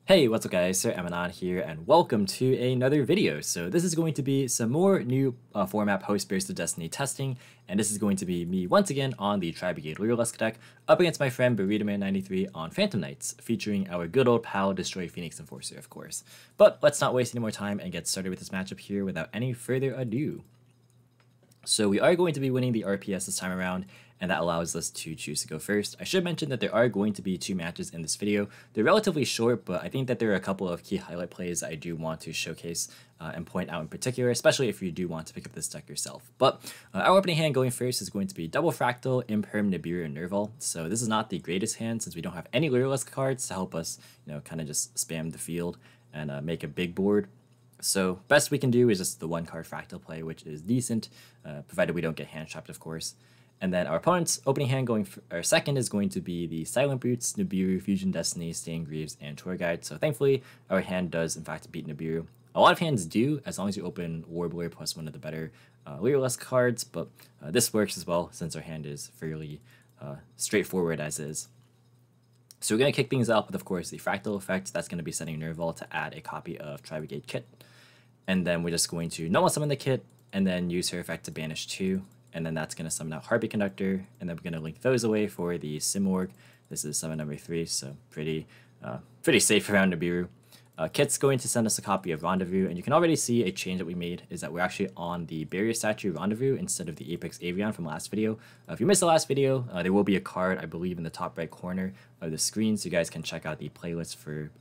Hey, what's up guys, Sir Emanon here, and welcome to another video. So this is going to be some more new format post-Burst of Destiny testing, and this is going to be me once again on the Tri-Brigade Lyrilusc deck, up against my friend BurritoMan93 on Phantom Knights, featuring our good old pal Destroy Phoenix Enforcer, of course. But let's not waste any more time and get started with this matchup here without any further ado. So we are going to be winning the RPS this time around, and that allows us to choose to go first. I should mention that there are going to be two matches in this video. They're relatively short, but I think that there are a couple of key highlight plays I do want to showcase and point out in particular, especially if you do want to pick up this deck yourself. But our opening hand going first is going to be Double Fractal, Imperm, Nibiru, and Nerval. So this is not the greatest hand since we don't have any Lyrilusc cards to help us, kind of just spam the field and make a big board. So best we can do is just the one card Fractal play, which is decent, provided we don't get hand trapped, of course. And then our opponent's opening hand our second is going to be the Silent Boots, Nibiru, Fusion Destiny, Stained Greaves, and Tour Guide. So thankfully, our hand does in fact beat Nibiru. A lot of hands do, as long as you open Warbler plus one of the better Lyrilusc cards, but this works as well since our hand is fairly straightforward as is. So we're going to kick things off with, of course, the Fractal effect. That's going to be setting Nerval to add a copy of Tri-Brigade Kit. And then we're just going to normal summon the Kit, and then use her effect to banish 2. And then that's going to summon out Heartbeat Conductor, and then we're going to link those away for the Simorg. This is summon number 3, so pretty safe around Nibiru. Kit's going to send us a copy of Rendezvous, and you can already see a change that we made is that we're actually on the Barrier Statue Rendezvous instead of the Apex Avion from last video. If you missed the last video, there will be a card, I believe, in the top right corner of the screen, so you guys can check out the playlist for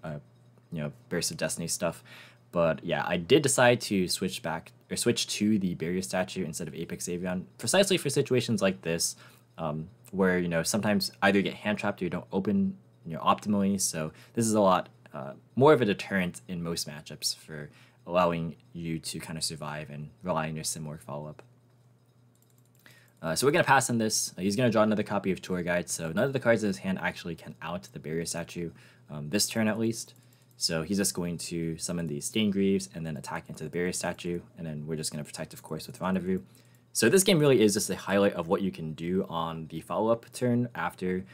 Burst of Destiny stuff. But yeah, I did decide to switch to the Barrier Statue instead of Apex Avion, precisely for situations like this, where sometimes either you get hand trapped or you don't open optimally. So this is a lot more of a deterrent in most matchups for allowing you to kind of survive and rely on your Simorg follow up. So we're gonna pass on this. He's gonna draw another copy of Tour Guide, so none of the cards in his hand actually can out the Barrier Statue this turn at least. So he's just going to summon the Stained Greaves and then attack into the Barrier Statue, and then we're just going to protect, of course, with Rendezvous. So this game really is just a highlight of what you can do on the follow-up turn after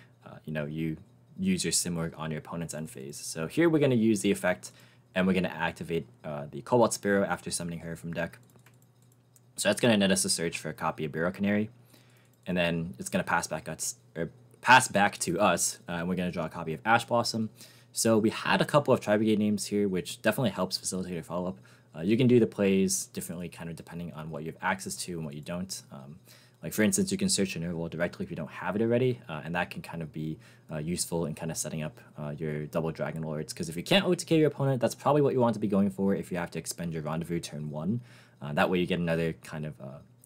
you use your Simorg on your opponent's end phase. So here we're going to use the effect, and we're going to activate the Cobalt Sparrow after summoning her from deck. So that's going to net us a search for a copy of Barrow Canary, and then it's going to pass back to us, and we're going to draw a copy of Ash Blossom. So we had a couple of Tri-Brigade names here, which definitely helps facilitate a follow-up. You can do the plays differently, kind of depending on what you have access to and what you don't. Like for instance, you can search your Nerval directly if you don't have it already, and that can kind of be useful in kind of setting up your double Dragon Lords. Because if you can't OTK your opponent, that's probably what you want to be going for if you have to expend your Rendezvous turn 1. That way you get another kind of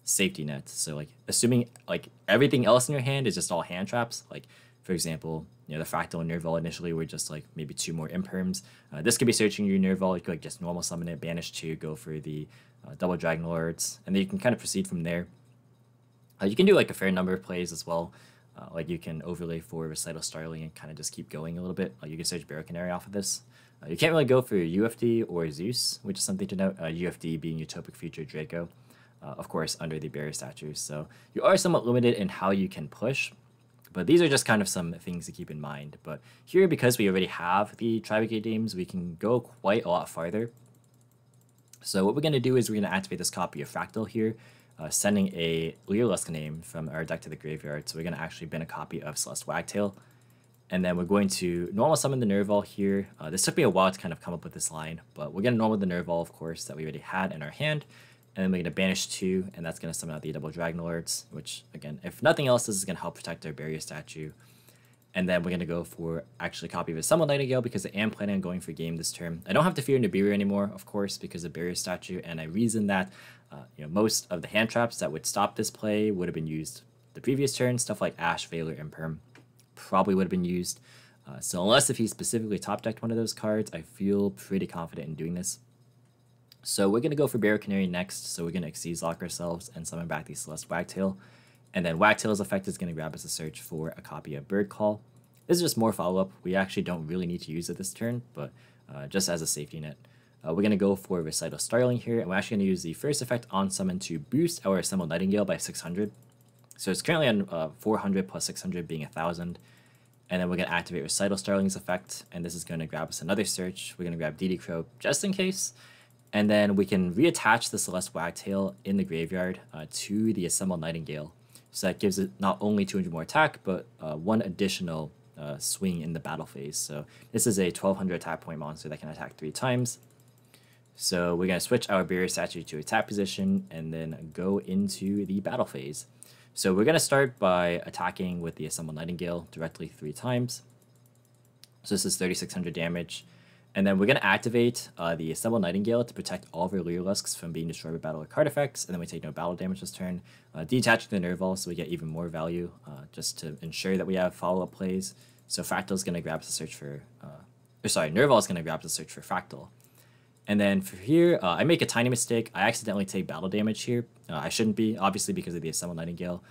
safety net. So like assuming like everything else in your hand is just all hand traps, like for example, the Fractal and Nerval initially were just like maybe 2 more Imperms. This could be searching your Nerval. You could like just normal summon it, banish 2, go for the double Dragon Lords, and then you can kind of proceed from there. You can do like a fair number of plays as well. Like you can overlay for Recital Starling and kind of just keep going a little bit. You can search Barrow Canary off of this. You can't really go for UFD or Zeus, which is something to note. UFD being Utopic Future Draco, of course, under the Barrier Statue. So you are somewhat limited in how you can push. But these are just kind of some things to keep in mind. But here, because we already have the Tri-Brigade names, we can go quite a lot farther. So what we're going to do is we're going to activate this copy of Fractal here, sending a Lyrilusc name from our deck to the graveyard. So we're going to actually bin a copy of Celeste Wagtail. And then we're going to normal summon the Nerval here. This took me a while to kind of come up with this line, but we're going to normal the Nerval, of course, that we already had in our hand. And then we're going to banish 2, and that's going to summon out the double Dragon Lords, which, again, if nothing else, this is going to help protect our Barrier Statue. And then we're going to go for actually a copy of a Summoned Nightingale because I am planning on going for game this turn. I don't have to fear Nibiru anymore, of course, because of Barrier Statue, and I reason that most of the hand traps that would stop this play would have been used the previous turn. Stuff like Ash, Veil, or Imperm probably would have been used. So unless if he specifically top-decked one of those cards, I feel pretty confident in doing this. So we're going to go for Barrow Canary next, so we're going to Xyz lock ourselves and summon back the Celeste Wagtail. And then Wagtail's effect is going to grab us a search for a copy of Bird Call. This is just more follow-up. We actually don't really need to use it this turn, but just as a safety net. We're going to go for Recital Starling here, and we're actually going to use the first effect on summon to boost our Assembled Nightingale by 600. So it's currently on 400 plus 600 being 1,000. And then we're going to activate Recital Starling's effect, and this is going to grab us another search. We're going to grab DtheCrow just in case. And then we can reattach the Celeste Wagtail in the graveyard to the Assembled Nightingale. So that gives it not only 200 more attack, but 1 additional swing in the battle phase. So this is a 1200 attack point monster that can attack 3 times. So we're going to switch our Barrier Statue to attack position and then go into the battle phase. So we're going to start by attacking with the Assembled Nightingale directly 3 times. So this is 3600 damage. And then we're going to activate the Assembled Nightingale to protect all of our Lyriluscs from being destroyed by battle or card effects. And then we take no battle damage this turn. Detaching the Nerval so we get even more value just to ensure that we have follow-up plays. So Fractal is going to grab us a search for... Nerval is going to grab us a search for Fractal. And then for here, I make a tiny mistake. I accidentally take battle damage here. I shouldn't be, obviously, because of the Assembled Nightingale.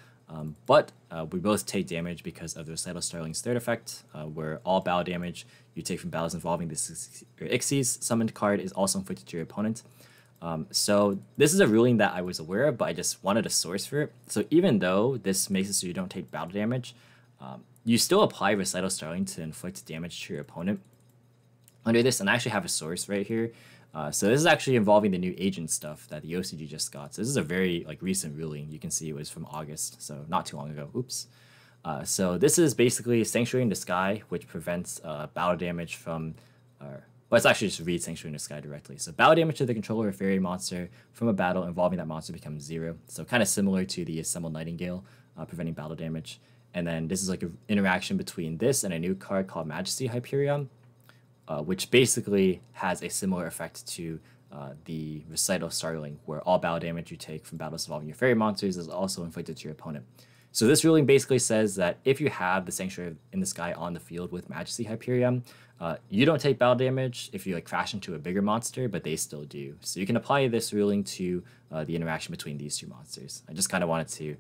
But we both take damage because of the Recital Starling's third effect, where all battle damage you take from battles involving the Xyz summoned card is also inflicted to your opponent. So this is a ruling that I was aware of, but I just wanted a source for it. So even though this makes it so you don't take battle damage, you still apply Recital Starling to inflict damage to your opponent under this, and I actually have a source right here. So this is actually involving the new agent stuff that the OCG just got. So this is a very recent ruling. You can see it was from August, so not too long ago. Oops. So this is basically Sanctuary in the Sky, which prevents battle damage from... well, it's actually just read Sanctuary in the Sky directly. So battle damage to the controller of fairy monster from a battle involving that monster becomes 0. So kind of similar to the Assembled Nightingale, preventing battle damage. And then this is like an interaction between this and a new card called Majesty Hyperion, which basically has a similar effect to the Recital Starling, where all battle damage you take from battles involving your fairy monsters is also inflicted to your opponent. So this ruling basically says that if you have the Sanctuary in the Sky on the field with Majesty Hyperion, you don't take battle damage if you crash into a bigger monster, but they still do. So you can apply this ruling to the interaction between these 2 monsters. I just kind of wanted to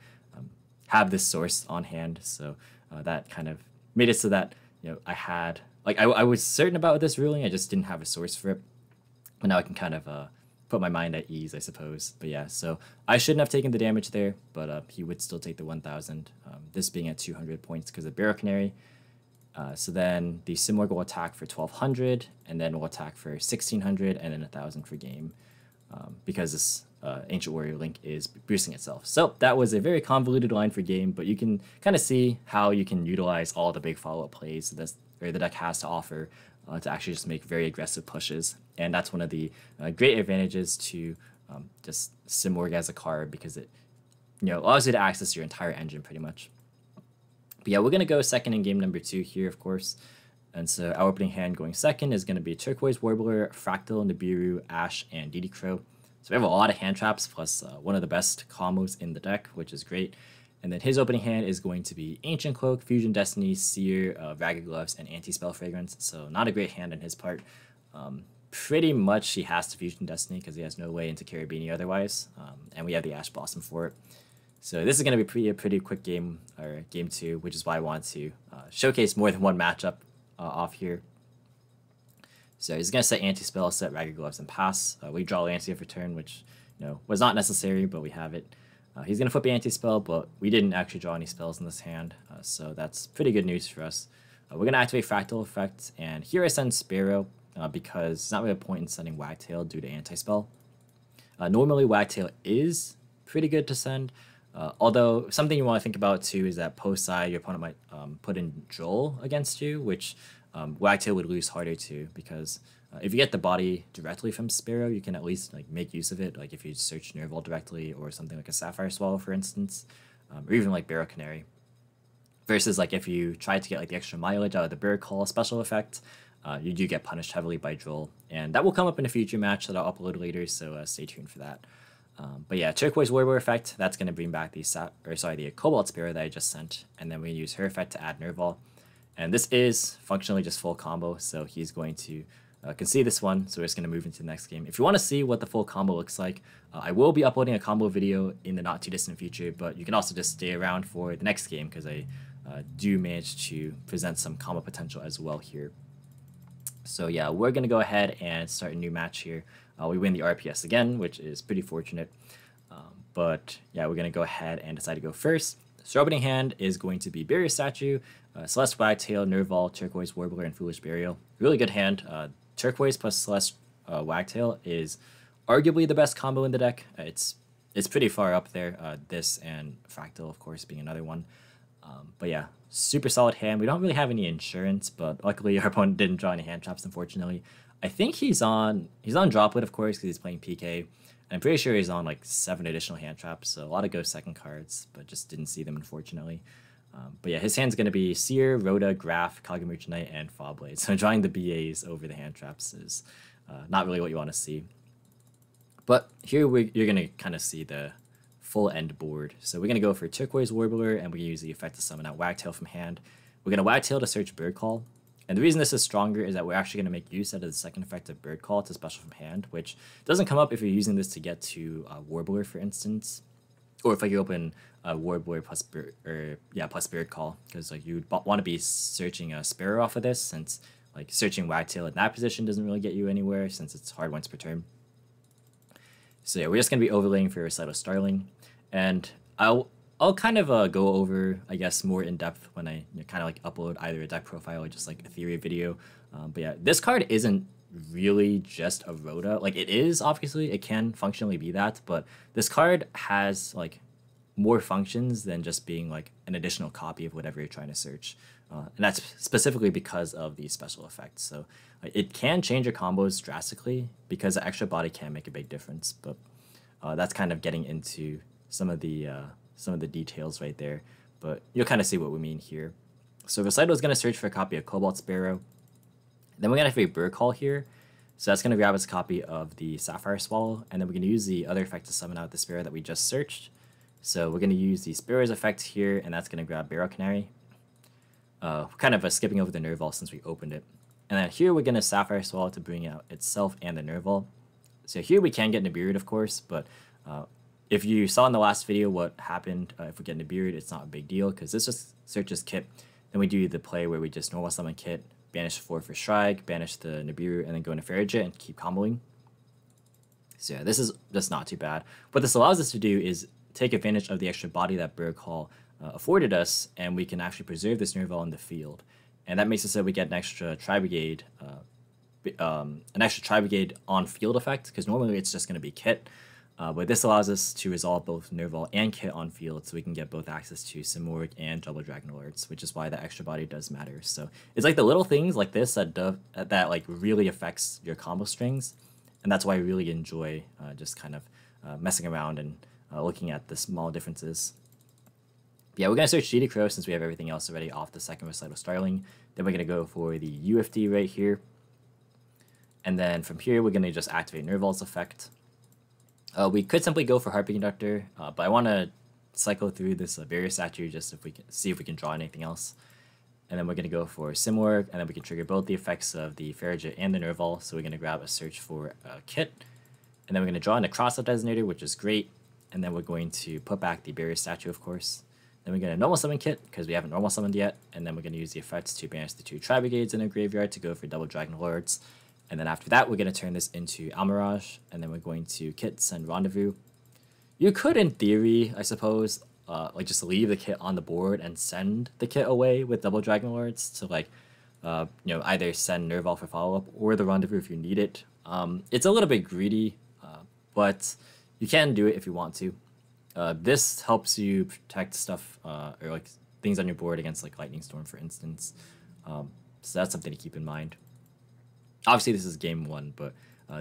have this source on hand, so that kind of made it so that I had... I was certain about this ruling, I just didn't have a source for it. But now I can kind of put my mind at ease, I suppose. But yeah, so I shouldn't have taken the damage there, but he would still take the 1000, this being at 200 points because of Barrow Canary. So then the Simorgh will attack for 1200, and then will attack for 1600, and then 1000 for game, because this Ancient Warrior Link is boosting itself. So that was a very convoluted line for game, but you can kind of see how you can utilize all the big follow-up plays that the deck has to offer to actually just make very aggressive pushes. And that's one of the great advantages to just Simorgh as a card, because it allows you to access your entire engine pretty much. But yeah, we're going to go second in game number 2 here, of course. And so our opening hand going second is going to be Turquoise Warbler, Fractal, Nibiru, Ash, and DtheCrow. So we have a lot of hand traps, plus one of the best combos in the deck, which is great. And then his opening hand is going to be Ancient Cloak, Fusion Destiny, Seer, Ragged Gloves, and Anti-Spell Fragrance. So not a great hand on his part. Pretty much he has to Fusion Destiny because he has no way into Carabini otherwise. And we have the Ash Blossom for it. So this is going to be a pretty quick game, or game 2, which is why I want to showcase more than one matchup off here. So he's going to set Anti-Spell, set Ragged Gloves, and pass. We draw Lancia for turn, which was not necessary, but we have it. He's going to flip the Anti-Spell, but we didn't actually draw any spells in this hand, so that's pretty good news for us. We're going to activate Fractal Effect, and here I send Sparrow, because it's not really a point in sending Wagtail due to Anti-Spell. Normally, Wagtail is pretty good to send, although something you want to think about too is that post-side, your opponent might put in Joel against you, which Wagtail would lose harder to, because if you get the body directly from Sparrow, you can at least make use of it, if you search Nerval directly, or something like a Sapphire Swallow, for instance, or even Barrow Canary. Versus if you try to get the extra mileage out of the Bird Call special effect, you do get punished heavily by Droll, and that will come up in a future match that I'll upload later, so stay tuned for that. But yeah, Turquoise Warbler effect, that's going to bring back the Cobalt Sparrow that I just sent, and then we use her effect to add Nerval. And this is functionally just full combo, so he's going to concede this one, so we're just going to move into the next game. If you want to see what the full combo looks like, I will be uploading a combo video in the not too distant future, but you can also just stay around for the next game, because I do manage to present some combo potential as well here. So yeah, we're going to go ahead and start a new match here. We win the RPS again, which is pretty fortunate. But yeah, we're going to go ahead and decide to go first. So our opening hand is going to be Barrier Statue, Celeste Wagtail, Nerval, Turquoise Warbler, and Foolish Burial. Really good hand. Turquoise plus Celeste Wagtail is arguably the best combo in the deck. It's pretty far up there. This and Fractal, of course, being another one. But yeah, super solid hand. We don't really have any insurance, but luckily our opponent didn't draw any hand traps, unfortunately. I think he's on Droplet, of course, because he's playing PK. I'm pretty sure he's on like 7 additional hand traps, so a lot of go second cards, but just didn't see them, unfortunately. But yeah, his hand's going to be Seer, Rhoda, Graph, Kage Knight, and Fawblade. So drawing the BAs over the hand traps is not really what you want to see. But here you're going to kind of see the full end board. So we're going to go for Turquoise Warbler, and we use the effect to summon out Wagtail from hand. We're going to Wagtail to search Bird Call. And the reason this is stronger is that we're actually going to make use out of the second effect of Bird Call to special from hand, which doesn't come up if you're using this to get to Warbler, for instance. Or if like you open Warbler plus Bird Call, because like you want to be searching a Sparrow off of this, since like searching Wagtail in that position doesn't really get you anywhere, since it's hard once per turn. So yeah, we're just gonna be overlaying for Recital Starling, and I'll kind of go over, I guess, more in depth when I kind of like upload either a deck profile or just like a theory video. But yeah, this card isn't really just a Rhoda. Like, it is, obviously, it can functionally be that, but this card has like more functions than just being like an additional copy of whatever you're trying to search. And that's specifically because of the special effects. So it can change your combos drastically because the extra body can make a big difference. But that's kind of getting into some of the details right there. But you'll kind of see what we mean here. So Recital is going to search for a copy of Cobalt Sparrow. Then we're going to have a Bird Call here. So that's going to grab us a copy of the Sapphire Swallow. And then we're going to use the other effect to summon out the Sparrow that we just searched. So we're going to use the Sparrow's effect here, and that's going to grab Barrel Canary. Kind of skipping over the Nerval since we opened it. And then here we're going to Sapphire Swallow to bring out itself and the Nerval. So here we can get Nibiru, of course, but if you saw in the last video what happened if we get Nibiru, it's not a big deal because this just searches Kit. Then we do the play where we just normal summon Kit, banish 4 for Shrike, banish the Nibiru, and then go into Farid and keep comboing. So yeah, this is just not too bad. What this allows us to do is take advantage of the extra body that Bird Call afforded us, and we can actually preserve this Nerval in the field. And that makes it so we get an extra Tri-Brigade on field effect, because normally it's just going to be Kit. But this allows us to resolve both Nerval and Kit on field, so we can get both access to Simorgh and Double Dragon Lords, which is why the extra body does matter. So it's like the little things like this that like really affects your combo strings, and that's why I really enjoy just kind of messing around and looking at the small differences. Yeah, we're going to search GD Crow since we have everything else already off the second Recital Starling. Then we're going to go for the UFD right here. And then from here, we're going to just activate Nerval's effect. We could simply go for Heartbeat Conductor, but I want to cycle through this barrier statue just if we can see if we can draw anything else. And then we're going to go for Simorgh, and then we can trigger both the effects of the Farid and the Nerval. So we're going to grab a search for Kit. And then we're going to draw in a Cross-Up Designator, which is great. And then we're going to put back the barrier statue, of course. Then we're going to normal summon Kit, because we haven't normal summoned yet. And then we're going to use the effects to banish the 2 Tri-Brigades in our graveyard to go for Double Dragon Lords. And then after that, we're going to turn this into Almirage. And then we're going to Kit, send Rendezvous. You could, in theory, I suppose, like just leave the Kit on the board and send the Kit away with Double Dragon Lords to like, either send Nerval for follow-up or the Rendezvous if you need it. It's a little bit greedy, but you can do it if you want to. This helps you protect stuff or like things on your board against like Lightning Storm, for instance. So that's something to keep in mind. Obviously, this is game 1, but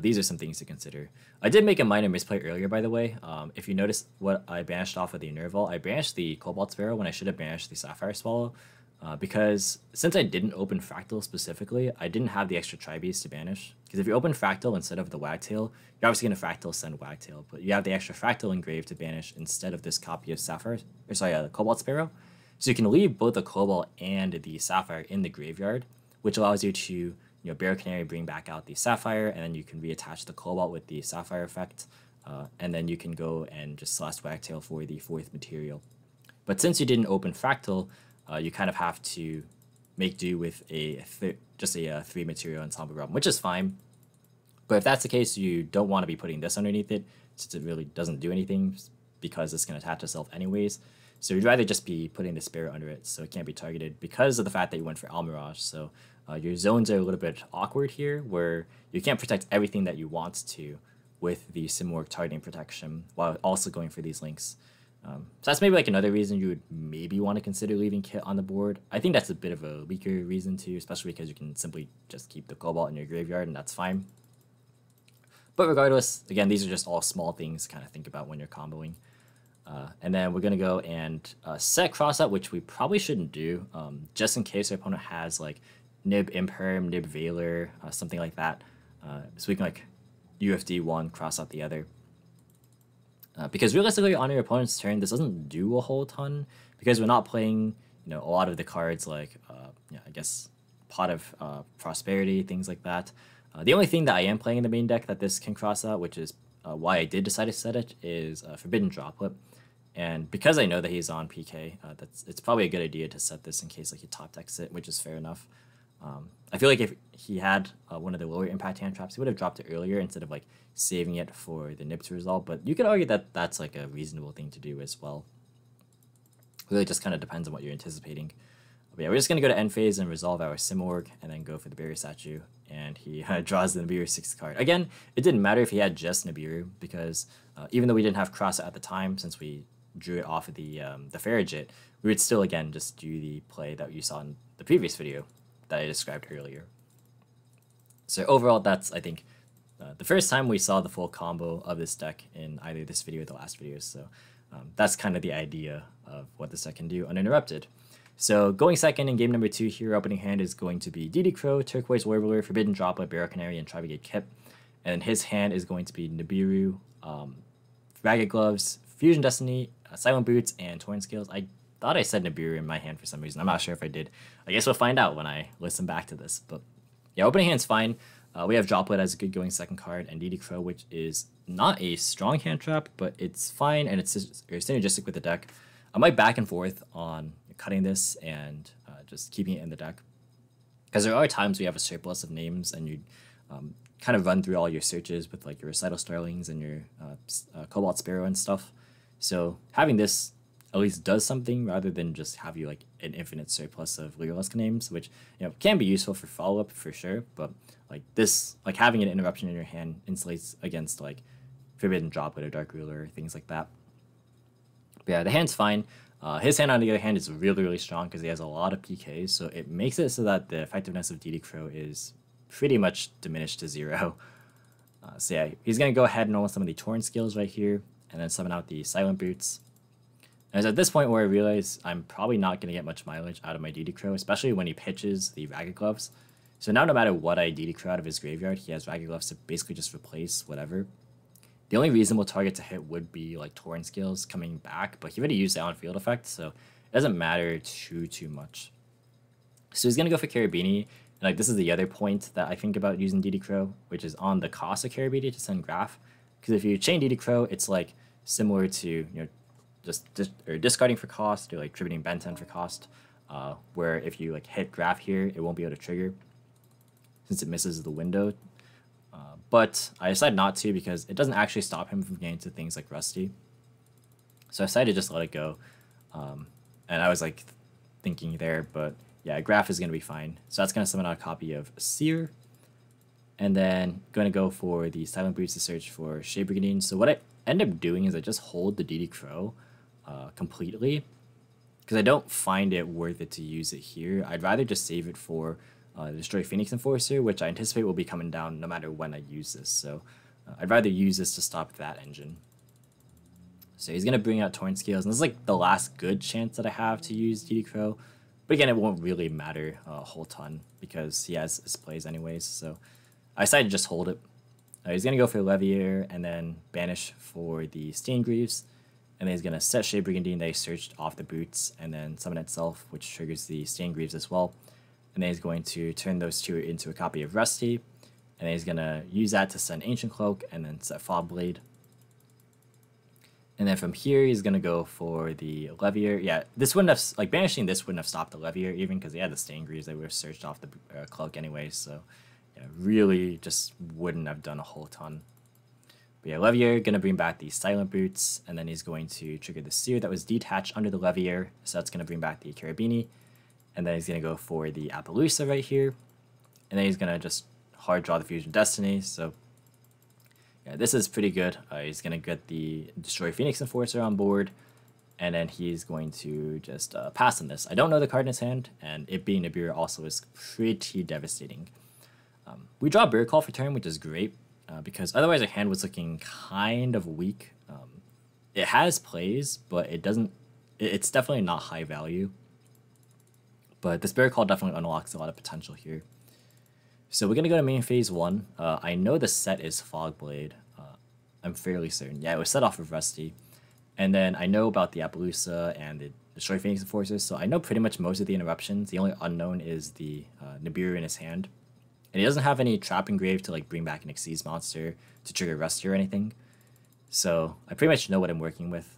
these are some things to consider. I did make a minor misplay earlier, by the way. If you notice what I banished off of the Nerval, I banished the Cobalt Sparrow when I should have banished the Sapphire Swallow. Because since I didn't open Fractal specifically, I didn't have the extra Tri-Beast to banish. Because if you open Fractal instead of the Wagtail, you're obviously going to Fractal send Wagtail, but you have the extra Fractal engraved to banish instead of this copy of Cobalt Sparrow. So you can leave both the Cobalt and the Sapphire in the graveyard, which allows you to Barrel Canary, bring back out the Sapphire, and then you can reattach the Cobalt with the Sapphire effect, and then you can go and just Celeste Wagtail for the 4th material. But since you didn't open Fractal, you kind of have to make do with just a 3 material Ensemble Realm, which is fine. But if that's the case, you don't want to be putting this underneath it, since it really doesn't do anything because it's going to attach itself anyways. So you'd rather just be putting the Spirit under it so it can't be targeted because of the fact that you went for Almirage. So your zones are a little bit awkward here where you can't protect everything that you want to with the Simorgh targeting protection while also going for these links. So that's maybe like another reason you would maybe want to consider leaving Kit on the board. I think that's a bit of a weaker reason too, especially because you can simply just keep the Cobalt in your graveyard and that's fine. But regardless, again, these are just all small things to kind of think about when you're comboing. And then we're going to go and set Crossout, which we probably shouldn't do, just in case our opponent has like Nib Imperm, Nib Veiler, something like that. So we can like UFD one, cross out the other. Because realistically, on your opponent's turn, this doesn't do a whole ton because we're not playing, a lot of the cards like, I guess, Pot of Prosperity, things like that. The only thing that I am playing in the main deck that this can cross out, which is why I did decide to set it, is Forbidden Droplet. And because I know that he's on PK, it's probably a good idea to set this in case like he top decks it, which is fair enough. I feel like if he had one of the lower impact hand traps, he would have dropped it earlier instead of like saving it for the Nib to resolve. But you could argue that that's like a reasonable thing to do as well. Really just kind of depends on what you're anticipating. But yeah, we're just going to go to end phase and resolve our Simorgh and then go for the Barrier Statue. And he draws the Nibiru 6th card. Again, it didn't matter if he had just Nibiru because even though we didn't have Cross at the time, since we drew it off of the Farigate, we would still, again, just do the play that you saw in the previous video that I described earlier. So overall, that's, I think, the first time we saw the full combo of this deck in either this video or the last video. So that's kind of the idea of what this deck can do uninterrupted. So going second in game number 2 here, opening hand is going to be DD Crow, Turquoise Warbler, Forbidden Droplet, Barrel Canary, and Tri-Brigade Kip. And his hand is going to be Nibiru, Ragged Gloves, Fusion Destiny, Silent Boots, and Torn Scales. I thought I said Nibiru in my hand for some reason. I'm not sure if I did. I guess we'll find out when I listen back to this. But yeah, opening hand's fine. We have Droplet as a good going second card, and DD Crow, which is not a strong hand trap, but it's fine, and it's synergistic with the deck. I might back and forth on cutting this and just keeping it in the deck. Because there are times we have a surplus of names, and you kind of run through all your searches with like your Recital Starlings and your Cobalt Sparrow and stuff. So having this at least does something rather than just have you like an infinite surplus of Lyrilusc names, which can be useful for follow-up for sure, but like this, like having an interruption in your hand insulates against like Forbidden Droplet or Dark Ruler or things like that. But yeah, the hand's fine. His hand, on the other hand, is really, really strong because he has a lot of PKs, so it makes it so that the effectiveness of DD Crow is pretty much diminished to 0. So yeah, he's going to go ahead and roll some of the Torn Skills right here, and then summon out the Silent Boots. And it's at this point where I realize I'm probably not going to get much mileage out of my DD Crow, especially when he pitches the Ragged Gloves. So now no matter what I DD Crow out of his graveyard, he has Ragged Gloves to basically just replace whatever. The only reasonable target to hit would be like Torn Skills coming back, but he already used the on-field effect, so it doesn't matter too much. So he's going to go for Carabini, and like this is the other point that I think about using DD Crow, which is on the cost of Carabini to send Graph. Because if you chain DD Crow, it's like similar to just discarding for cost or like tributing Benten for cost, where if you like hit Graph here, it won't be able to trigger since it misses the window. But I decided not to because it doesn't actually stop him from getting to things like Rusty. So I decided to just let it go. And I was like thinking there, but yeah, Graph is going to be fine. So that's going to summon out a copy of Seer. And then going to go for the Silent Boots to search for Hcabe Brigandine. So what I end up doing is I just hold the DD Crow completely because I don't find it worth it to use it here. I'd rather just save it for Destroy Phoenix Enforcer, which I anticipate will be coming down no matter when I use this. So I'd rather use this to stop that engine. So he's going to bring out Torn Scales, and this is like the last good chance that I have to use DD Crow. But again, it won't really matter a whole ton because he has his plays anyways. So I decided to just hold it. He's going to go for Levier and then banish for the Steingreaves. And then he's going to set Hcabe Brigandine that he searched off the boots and then summon itself, which triggers the Steingreaves as well. And then he's going to turn those two into a copy of Rusty. And then he's going to use that to send Ancient Cloak and then set Fog Blade. And then from here, he's going to go for the Levier. Yeah, this wouldn't have, like, banishing this wouldn't have stopped the Levier even because he had the Steingreaves that would have searched off the Cloak anyway. So, yeah, really just wouldn't have done a whole ton. But yeah, Levier gonna bring back the Silent Boots, and then he's going to trigger the Seer that was detached under the Levier, so that's gonna bring back the Carabini, and then he's gonna go for the Appaloosa right here, and then he's gonna just hard draw the Fusion Destiny. So yeah, this is pretty good. He's gonna get the Destroy Phoenix Enforcer on board, and then he's going to just pass on this. I don't know the card in his hand, and it being Nibiru also is pretty devastating. We draw Bird Call for turn, which is great, because otherwise our hand was looking kind of weak. It has plays, but it doesn't. It's definitely not high value. But this Bird Call definitely unlocks a lot of potential here. So we're gonna go to main phase 1. I know the set is Fogblade. I'm fairly certain. Yeah, it was set off of Rusty. And then I know about the Appaloosa and the Destroy Phoenix Enforcers, so I know pretty much most of the interruptions. The only unknown is the Nibiru in his hand. And he doesn't have any Trap Engrave to like bring back an Xyz monster to trigger Rusty or anything. So I pretty much know what I'm working with,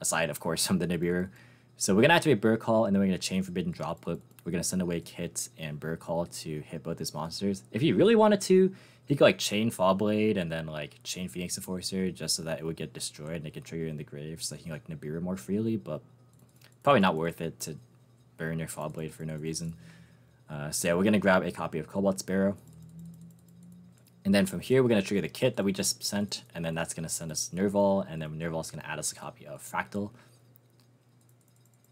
aside of course from the Nibiru. So we're gonna activate Bird Call, and then we're gonna chain Forbidden Droplet. We're gonna send away Kit and Bird Call to hit both his monsters. If he really wanted to, he could like chain Fogblade and then like chain Phoenix Enforcer just so that it would get destroyed and it could trigger in the grave so that he can like Nibiru more freely, but probably not worth it to burn your Fogblade for no reason. So yeah, we're gonna grab a copy of Cobalt Sparrow. And then from here, we're going to trigger the kit that we just sent, and then that's going to send us Nerval, and then Nerval is going to add us a copy of Fractal.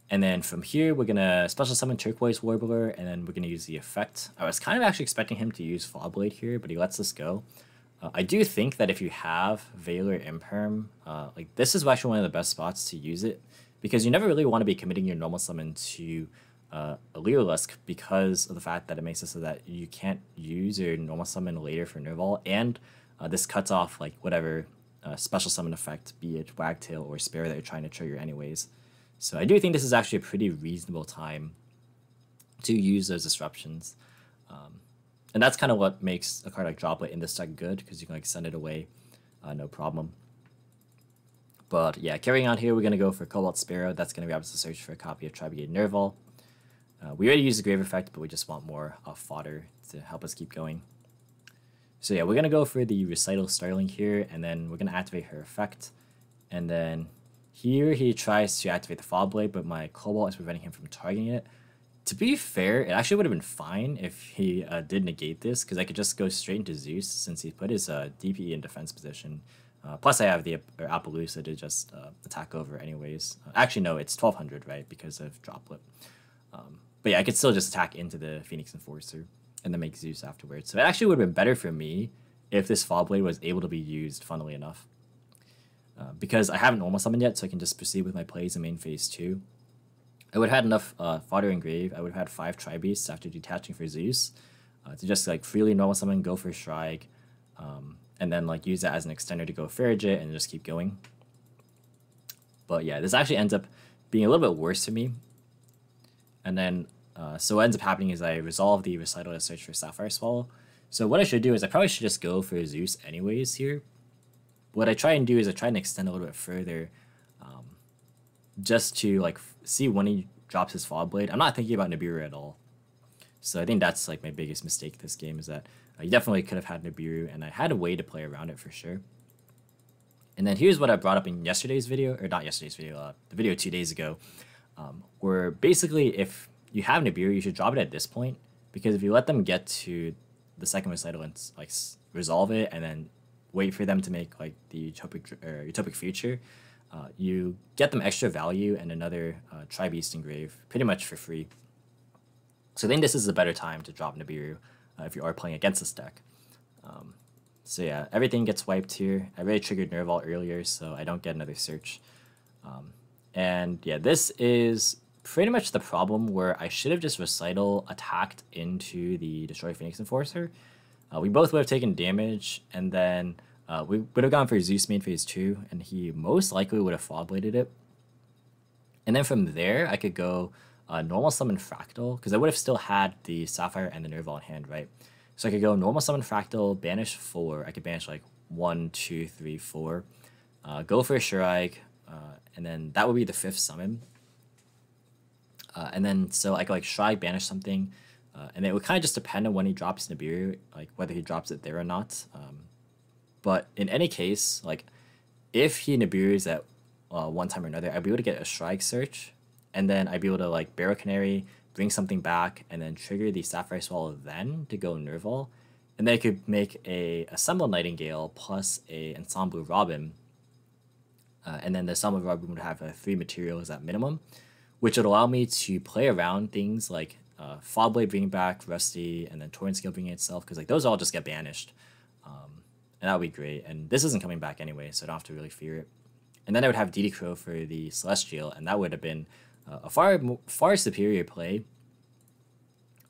And then from here, we're going to special summon Turquoise Warbler, and then we're going to use the effect. I was kind of actually expecting him to use Fogblade here, but he lets us go. I do think that if you have Valor Imperm, like this is actually one of the best spots to use it, because you never really want to be committing your normal summon to a Lyrilusc because of the fact that it makes it so that you can't use your normal summon later for Nerval, and this cuts off like whatever special summon effect, be it Wagtail or Spare, that you're trying to trigger anyways. So I do think this is actually a pretty reasonable time to use those disruptions. And that's kind of what makes a card like Droplet in this deck good, because you can like send it away no problem. But yeah, carrying on here, we're going to go for Cobalt Sparrow. That's going to grab us to search for a copy of Tri-Brigade Nerval. We already used the Grave Effect, but we just want more fodder to help us keep going. So yeah, we're going to go for the Recital Starling here, and then we're going to activate her effect. And then here he tries to activate the Fogblade, but my Cobalt is preventing him from targeting it. To be fair, it actually would have been fine if he did negate this, because I could just go straight into Zeus since he put his DPE in defense position. Plus I have the Appaloosa to just attack over anyways. Actually, no, it's 1200, right, because of Droplet. But yeah, I could still just attack into the Phoenix Enforcer and then make Zeus afterwards. So it actually would have been better for me if this Fogblade was able to be used, funnily enough. Because I haven't normal summoned yet, so I can just proceed with my plays in main phase 2. I would have had enough fodder and grave. I would have had 5 Tri-Beasts after detaching for Zeus to just like freely normal summon, go for Shrike, and then like use that as an extender to go Farigate and just keep going. But yeah, this actually ends up being a little bit worse for me. And then, so what ends up happening is I resolve the Recital to search for Sapphire Swallow. So what I should do is I probably should just go for Zeus anyways here. What I try and do is I try and extend a little bit further, just to like see when he drops his Fogblade. I'm not thinking about Nibiru at all. So I think that's like my biggest mistake this game, is that you definitely could have had Nibiru, and I had a way to play around it for sure. And then here's what I brought up in yesterday's video, or not yesterday's video, the video 2 days ago. Where basically if you have Nibiru, you should drop it at this point, because if you let them get to the second recital and like resolve it and then wait for them to make like the Utopic Future, you get them extra value and another Tri-Beast Engrave pretty much for free. So I think this is a better time to drop Nibiru if you are playing against this deck. So yeah, everything gets wiped here. I already triggered Nerval earlier, so I don't get another search. And yeah, this is pretty much the problem where I should have just Recital attacked into the Destroy Phoenix Enforcer. We both would have taken damage, and then we would have gone for Zeus main phase 2, and he most likely would have Fogbladed it. And then from there, I could go normal summon Fractal, because I would have still had the Sapphire and the Nerval in hand, right? So I could go normal summon Fractal, banish 4. I could banish like 1, 2, 3, 4. Go for a Shrike, and then that would be the 5th summon. And then so I could like Shrike, banish something, and it would kind of just depend on when he drops Nibiru, like whether he drops it there or not. But in any case, like if he Nibiru's at one time or another, I'd be able to get a Strike Search, and then I'd be able to like Barrel Canary, bring something back, and then trigger the Sapphire Swallow then to go Nerval. And then I could make a Assemble Nightingale plus a Ensemble Robin. And then the Ensemble Robin would have 3 materials at minimum, which would allow me to play around things like Fog Blade bringing back Rusty, and then Torrent Scale bringing itself, because like those all just get banished. And that would be great. And this isn't coming back anyway, so I don't have to really fear it. And then I would have DD Crow for the Celestial, and that would have been a far superior play.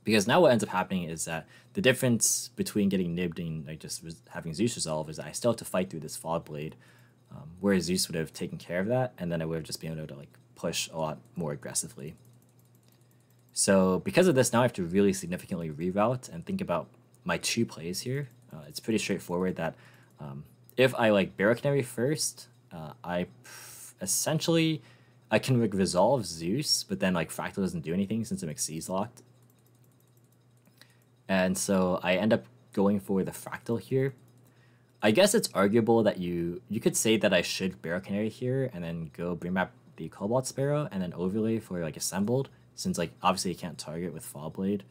Because now what ends up happening is that the difference between getting nibbed and like just having Zeus resolve is that I still have to fight through this Fog Blade, whereas Zeus would have taken care of that, and then I would have just been able to like push a lot more aggressively. So because of this, now I have to really significantly reroute and think about my 2 plays here. It's pretty straightforward that if I like Barrel Canary first, essentially I can like resolve Zeus, but then like Fractal doesn't do anything since McC's locked. And so I end up going for the Fractal here. I guess it's arguable that you could say that I should Barrel Canary here and then go bring back the Cobalt Sparrow and then overlay for like Assembled, since like obviously you can't target with Fall Blade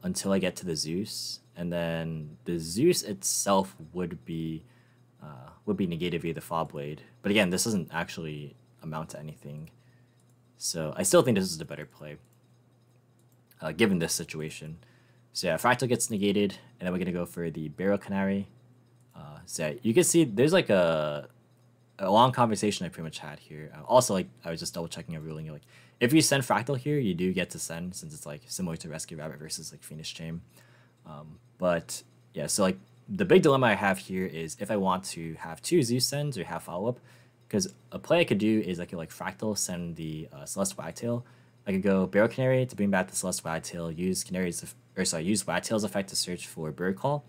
until I get to the Zeus, and then the Zeus itself would be negated via the Fall Blade. But again, this doesn't actually amount to anything, so I still think this is the better play given this situation. So yeah, Fractal gets negated, and then we're gonna go for the Barrel Canary. So yeah, you can see there's like a long conversation I pretty much had here. Also, like I was just double checking a ruling. Like if you send Fractal here, you do get to send, since it's like similar to Rescue Rabbit versus like Phoenix Chain. But yeah, so like the big dilemma I have here is if I want to have 2 Zeus sends or have follow up, because a play I could do is I could like Fractal send the Celeste Wagtail. I could go Barrel Canary to bring back the Celeste Wagtail, use use Wagtail's effect to search for Bird Call,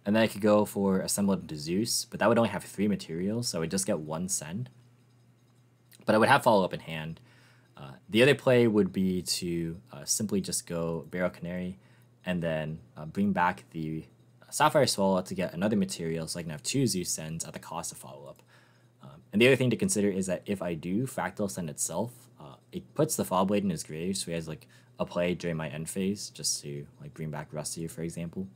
and then I could go for Assembled into Zeus, but that would only have 3 materials, so I would just get 1 send. But I would have follow up in hand. The other play would be to simply just go Barrel Canary and then bring back the Sapphire Swallow to get another material, so I can have 2 Zeus sends at the cost of follow up. And the other thing to consider is that if I do Fractal send itself, it puts the Fall Blade in his grave, so he has like a play during my end phase just to like bring back Rusty, for example.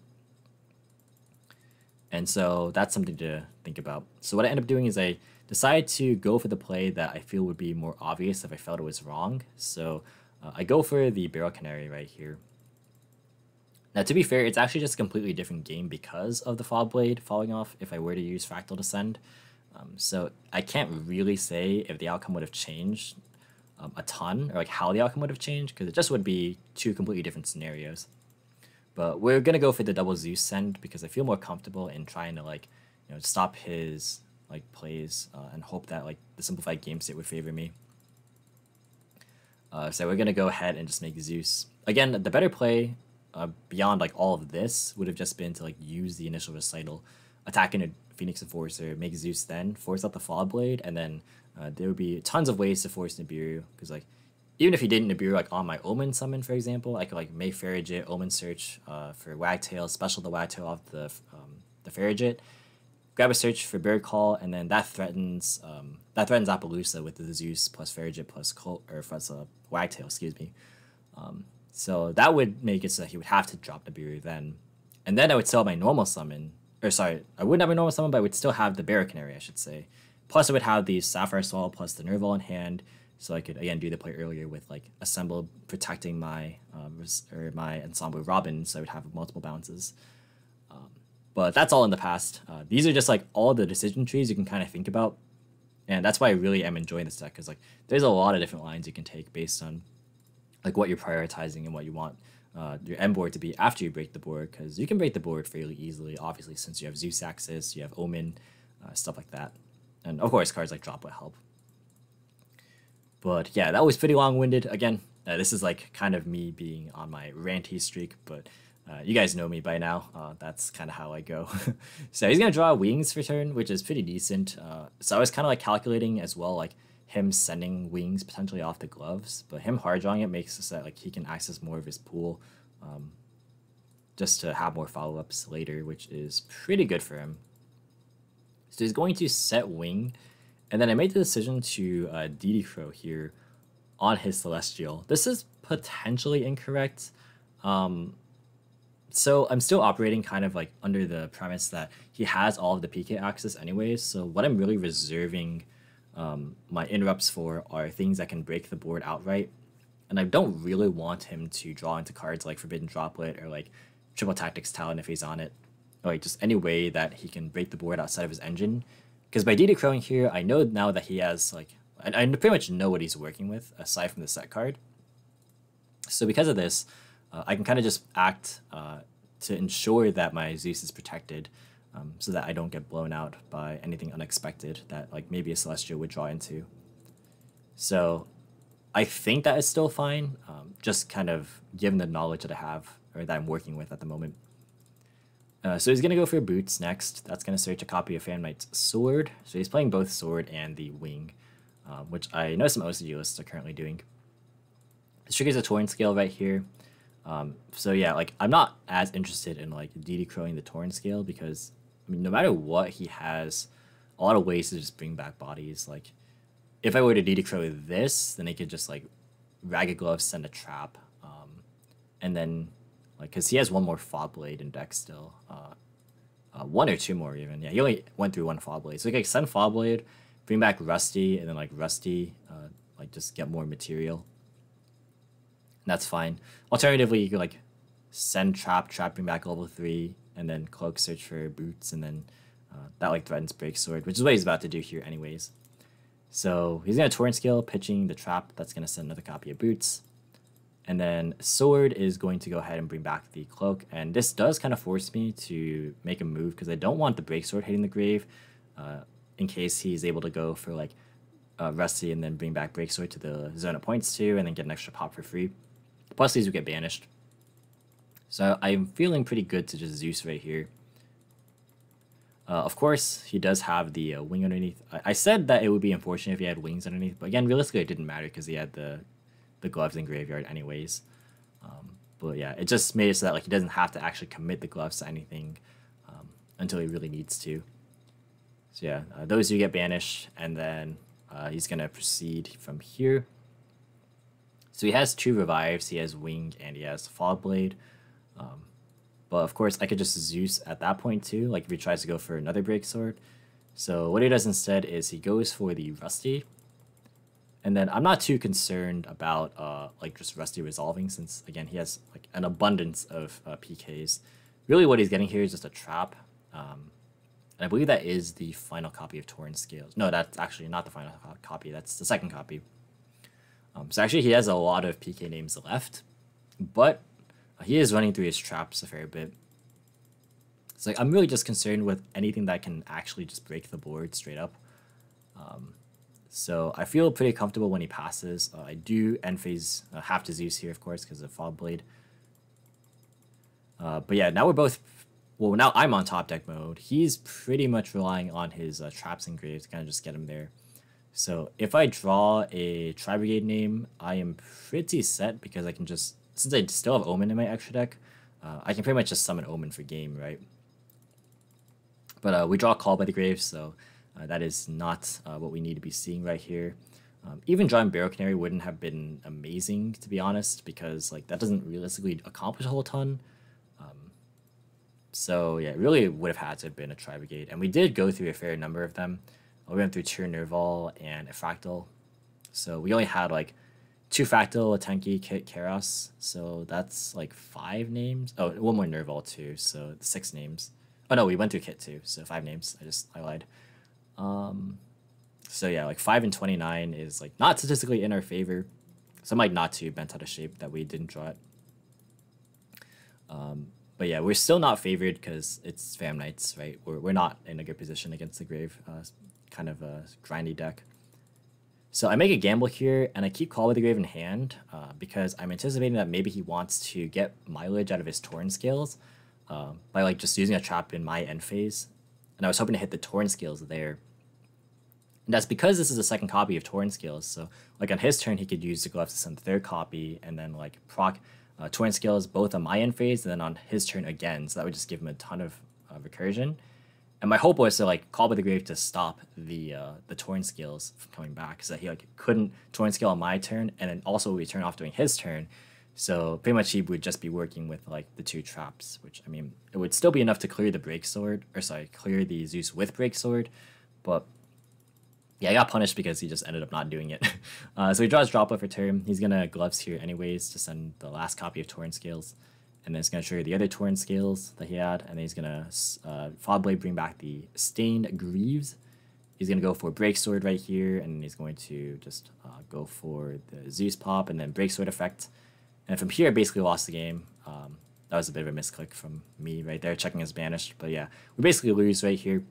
And so that's something to think about. So what I end up doing is I decide to go for the play that I feel would be more obvious if I felt it was wrong. So I go for the Barrel Canary right here. Now, to be fair, it's actually just a completely different game because of the Fog Blade falling off if I were to use Fractal to send. So I can't really say if the outcome would have changed a ton, or like how the outcome would have changed, because it just would be 2 completely different scenarios. But we're gonna go for the double Zeus send because I feel more comfortable in trying to like, you know, stop his like plays and hope that like the simplified game state would favor me. So we're gonna go ahead and just make Zeus. Again, the better play beyond like all of this would have just been to like use the initial recital, attack into Phoenix Enforcer, make Zeus, then force out the Fog Blade, and then there would be tons of ways to force Nibiru, because like even if he didn't Nibiru like on my Omen summon, for example, I could like make Farigit, Omen search for Wagtail, special the Wagtail off the Farigit, grab a search for Bird Call, and then that threatens Appaloosa with the Zeus plus Farigit plus Wagtail, excuse me. So that would make it so that he would have to drop Nibiru then, and then I would still have my normal summon. Or sorry, I wouldn't have a normal summon, but I would still have the Barrel Canary, I should say. Plus I would have the Sapphire Swallow plus the Nerval in hand, so I could again do the play earlier with like Assembled protecting my my Ensemble Robin, so I would have multiple bounces. But that's all in the past. These are just like all the decision trees you can kind of think about, and that's why I really am enjoying this deck, because like there's a lot of different lines you can take based on like what you're prioritizing and what you want your end board to be after you break the board, because you can break the board fairly easily, obviously, since you have Zeus Axis, you have Omen, stuff like that. And of course, cards like Droplet help. But yeah, that was pretty long-winded. Again, this is like kind of me being on my ranty streak, but you guys know me by now. That's kind of how I go. So he's going to draw Wings for turn, which is pretty decent. So I was kind of like calculating as well, like him sending Wings potentially off the gloves, but him hard drawing it makes it so that like he can access more of his pool just to have more follow-ups later, which is pretty good for him. So he's going to set wing, and then I made the decision to DD here on his Celestial. This is potentially incorrect. So I'm still operating kind of like under the premise that he has all of the PK access anyways. So what I'm really reserving my interrupts for are things that can break the board outright. And I don't really want him to draw into cards like Forbidden Droplet or like Triple Tactics Talon if he's on it. Or like just any way that he can break the board outside of his engine. Because by DD crowing here, I know now that he has like, I pretty much know what he's working with aside from the set card. So because of this, I can kind of just act to ensure that my Zeus is protected so that I don't get blown out by anything unexpected that like maybe a Celestial would draw into. So I think that is still fine, just kind of given the knowledge that I have or that I'm working with at the moment. So he's going to go for boots next. That's going to search a copy of Famknight's Sword. So he's playing both Sword and the Wing, which I know some OCG lists are currently doing. This triggers a Torrent Scale right here. So yeah, like I'm not as interested in like DD crowing the Torrent Scale because I mean no matter what he has a lot of ways to just bring back bodies. Like if I were to DD crow this, then he could just like Ragged Glove send a trap, and then like because he has one more Fog Blade in deck still, one or two more even. Yeah, he only went through one Fog Blade, so he can send Fog Blade, bring back Rusty, and then like Rusty, like just get more material. That's fine. Alternatively, you could like send trap, bring back level 3, and then cloak search for boots, and then that like threatens break sword, which is what he's about to do here anyways. So he's gonna Torrent Scale, pitching the trap. That's gonna send another copy of boots, and then sword is going to go ahead and bring back the cloak. And this does kind of force me to make a move because I don't want the break sword hitting the grave, in case he's able to go for like Rusty and then bring back break sword to the zone it points to, and then get an extra pop for free. Plus these would get banished. So I'm feeling pretty good to just Zeus right here. Of course, he does have the wing underneath. I said that it would be unfortunate if he had wings underneath, but again, realistically, it didn't matter because he had the gloves in graveyard anyways. But yeah, it just made it so that like he doesn't have to actually commit the gloves to anything until he really needs to. So yeah, those do get banished, and then he's gonna proceed from here. So he has 2 revives, he has Wing, and he has Fog Blade. But of course, I could just Zeus at that point too, like if he tries to go for another Break Sword. So what he does instead is he goes for the Rusty. And then I'm not too concerned about like just Rusty resolving since, again, he has like an abundance of PKs. Really what he's getting here is just a trap. And I believe that is the final copy of Torrent Scales. No, that's actually not the final copy, that's the second copy. So actually he has a lot of PK names left, but he is running through his traps a fair bit. So like, I'm really just concerned with anything that can actually just break the board straight up. So I feel pretty comfortable when he passes. I do end phase have to Zeus here, of course, because of Fog Blade. But yeah, now we're both... Well, now I'm on top deck mode. He's pretty much relying on his traps and graves to kind of just get him there. So if I draw a Tri-Brigade name, I am pretty set because I can just, since I still have Omen in my extra deck, I can pretty much just summon Omen for game, right? But we draw Call by the Grave, so that is not what we need to be seeing right here. Even drawing Barrow Canary wouldn't have been amazing, to be honest, because like that doesn't realistically accomplish a whole ton. So yeah, it really would have had to have been a Tri-Brigade, and we did go through a fair number of them. We went through Tyr Nerval and a Fractal. So we only had like 2 Fractal, a Tenki, Kit, Karos. So that's like 5 names. Oh, one more Nerval too. So 6 names. Oh no, we went through Kit too. So 5 names. I lied. So yeah, like 5 and 29 is like not statistically in our favor. Some like not too bent out of shape that we didn't draw it. But yeah, we're still not favored because it's Famknights, right? We're not in a good position against the Grave. Kind of a grindy deck. So I make a gamble here, and I keep Call with the Grave in hand because I'm anticipating that maybe he wants to get mileage out of his Torrent Scales by like just using a trap in my end phase. And I was hoping to hit the Torrent Scales there. And that's because this is a second copy of Torrent Scales. So like on his turn, he could use the gloves to send the 3rd copy and then like proc Torrent Scales both on my end phase and then on his turn again. So that would just give him a ton of recursion. And my hope was to like Call by the Grave to stop the Torn Scales from coming back, so that he like couldn't Torn Scale on my turn, and then also we turn off during his turn. So pretty much he would just be working with like the 2 traps, which I mean it would still be enough to clear the Break Sword, or sorry, clear the Zeus with Break Sword, but yeah, I got punished because he just ended up not doing it. So he draws Droplet for turn. He's gonna Gloves here anyways to send the last copy of Torn Scales. And then it's going to trigger the other Torn Scales that he had. And then he's going to Fog Blade bring back the Stained Greaves. He's going to go for Break Sword right here. And he's going to just go for the Zeus pop and then Break Sword effect. And from here, I basically lost the game. That was a bit of a misclick from me right there, checking his banished. But yeah, we basically lose right here.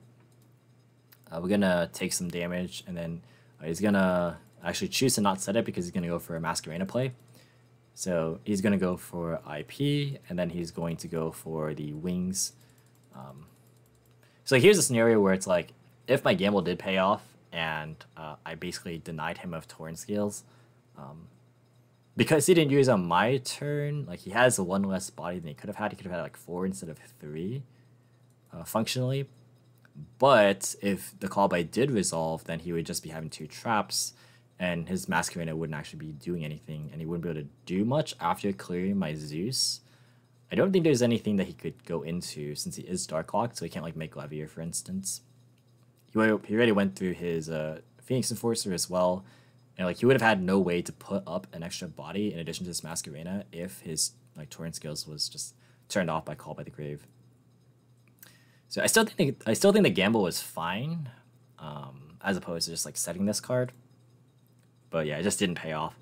We're going to take some damage. And then he's going to actually choose to not set it because he's going to go for a Masquerena play. So he's going to go for IP, and then he's going to go for the Wings. So here's a scenario where it's like, if my gamble did pay off, and I basically denied him of Torn Scales, because he didn't use on my turn, like he has 1 less body than he could have had. He could have had like 4 instead of 3, functionally. But if the Call by did resolve, then he would just be having 2 traps, and his Masquerena wouldn't actually be doing anything, and he wouldn't be able to do much after clearing my Zeus. I don't think there's anything that he could go into since he is Dark Locked, so he can't like make Levier, for instance. He already went through his Phoenix Enforcer as well, and like he would have had no way to put up an extra body in addition to his Masquerena if his like Torrent Skills was just turned off by Call by the Grave. So I still think the gamble was fine, as opposed to just like setting this card. But yeah, it just didn't pay off.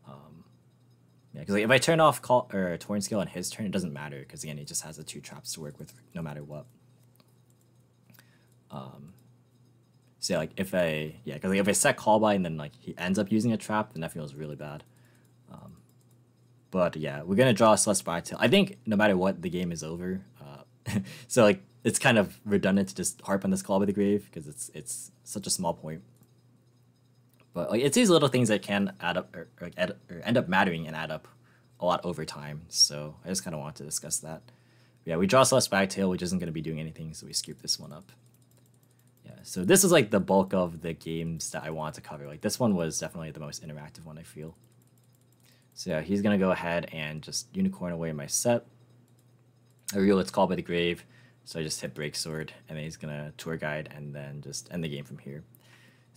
Yeah, because like, if I turn off Torrent Skill on his turn, it doesn't matter because again, he just has the 2 traps to work with no matter what. So yeah, like if I set Call by and then like he ends up using a trap, then that feels really bad. But yeah, we're gonna draw a Celeste Blacktail. I think no matter what, the game is over. So like it's kind of redundant to just harp on this Call by the Grave because it's such a small point. But like it's these little things that can add up or end up mattering and add up a lot over time. So I just kind of want to discuss that. But yeah, we draw Celeste Blacktail, which isn't going to be doing anything, so we scoop this one up. Yeah, so this is like the bulk of the games that I want to cover. Like this one was definitely the most interactive one, I feel. So yeah, he's going to go ahead and just Unicorn away my set. I reveal it's Called by the Grave, so I just hit Break Sword, and then he's going to Tour Guide and then just end the game from here.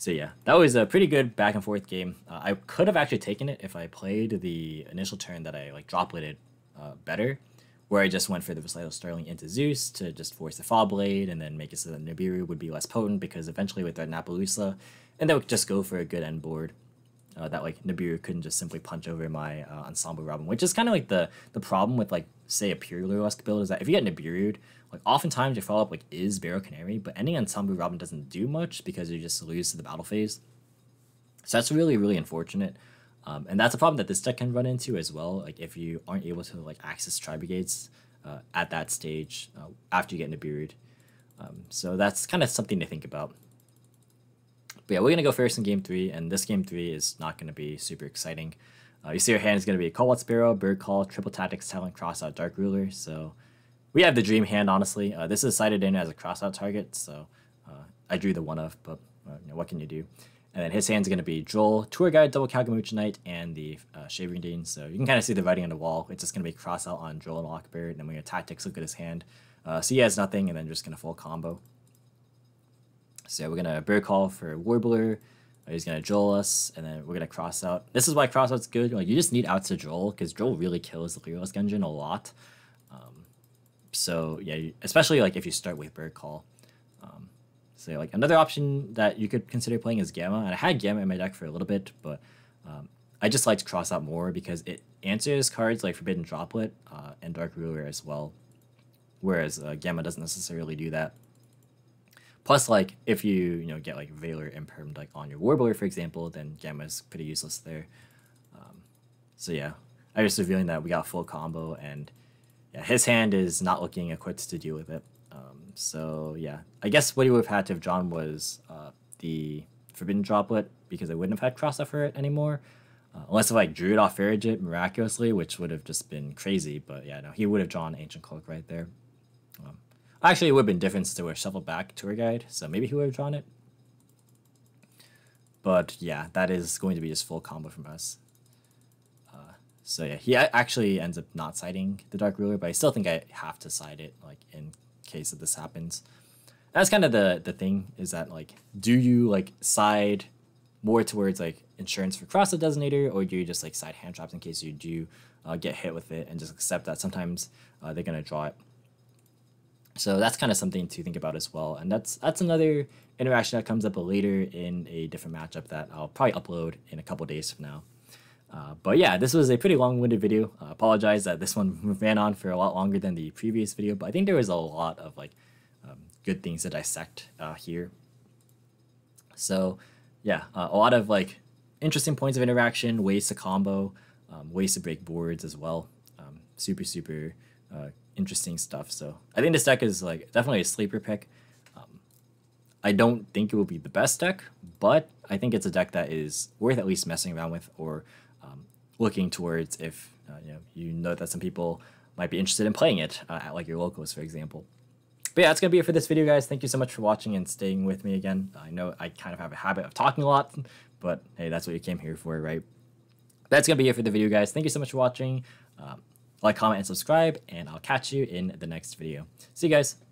So yeah, that was a pretty good back and forth game. I could have actually taken it if I played the initial turn that I like dropleted better, where I just went for the Recital Sterling into Zeus to just force the Fog Blade and then make it so that Nibiru would be less potent because eventually with that Napaloosa, and that would just go for a good end board. That like Nibiru couldn't just simply punch over my Ensemble Robin, which is kind of like the problem with like say a pure Lyrilusc build is that if you get Nibiru'd, like oftentimes your follow up like is Barrow Canary, but ending Ensemble Robin doesn't do much because you just lose to the battle phase. So that's really unfortunate, and that's a problem that this deck can run into as well. Like if you aren't able to like access Tri-Brigades at that stage after you get Nibiru'd, so that's kind of something to think about. But yeah, we're going to go first in Game 3, and this Game 3 is not going to be super exciting. You see our hand is going to be Call Out Sparrow, Bird Call, Triple Tactics, Talent, Crossout, Dark Ruler. So we have the dream hand, honestly. This is cited in as a crossout target, so I drew the one of, but you know, what can you do? And then his hand's going to be Droll, Tour Guide, Double Kagamucha Knight, and the Shaving Dean. So you can kind of see the writing on the wall. It's just going to be crossout on Droll and Lockbird, and then we're going to Tactics, look at his hand. So he has nothing, and then just going to full combo. So we're going to Bird Call for Warbler. He's going to Droll us, and then we're going to cross out. This is why crossout's good. Like, you just need outs to Droll, because Droll really kills the Lyrilusc engine a lot. So, yeah, especially like if you start with Bird Call. So, like, another option that you could consider playing is Gamma. And I had Gamma in my deck for a little bit, but I just liked crossout more because it answers cards like Forbidden Droplet and Dark Ruler as well. Whereas Gamma doesn't necessarily do that. Plus, like, if you get, like, Valor Impermed, like, on your Warbler, for example, then Gamma is pretty useless there. So, yeah. I was revealing that we got full combo, and, yeah, his hand is not looking equipped to deal with it. So, yeah. I guess what he would have had to have drawn was the Forbidden Droplet, because I wouldn't have had cross for it anymore. Unless if I drew it off Farigit miraculously, which would have just been crazy. But, yeah, no, he would have drawn Ancient Cloak right there. Actually, it would have been different since they were shuffled back tour guide, so maybe he would have drawn it. But yeah, that is going to be just full combo from us. So yeah, he actually ends up not siding the Dark Ruler, but I still think I have to side it, like, in case of this happens. That's kind of the thing, is that, like, do you, like, side more towards, like, insurance for cross the designator, or do you just, like, side hand traps in case you do get hit with it and just accept that sometimes they're going to draw it. So that's kind of something to think about as well. And that's another interaction that comes up later in a different matchup that I'll probably upload in a couple days from now. But yeah, this was a pretty long-winded video. Apologize that this one ran on for a lot longer than the previous video, but I think there was a lot of, like, good things to dissect here. So yeah, a lot of, like, interesting points of interaction, ways to combo, ways to break boards as well. Super interesting stuff. So I think this deck is, like, definitely a sleeper pick. I don't think it will be the best deck, but I think it's a deck that is worth at least messing around with, or looking towards if you know that some people might be interested in playing it at, like, your locals, for example. But yeah, that's going to be it for this video, guys. Thank you so much for watching and staying with me again. I know I kind of have a habit of talking a lot, but hey, that's what you came here for, right? That's going to be it for the video, guys. Thank you so much for watching. Like, comment, and subscribe, and I'll catch you in the next video. See you guys.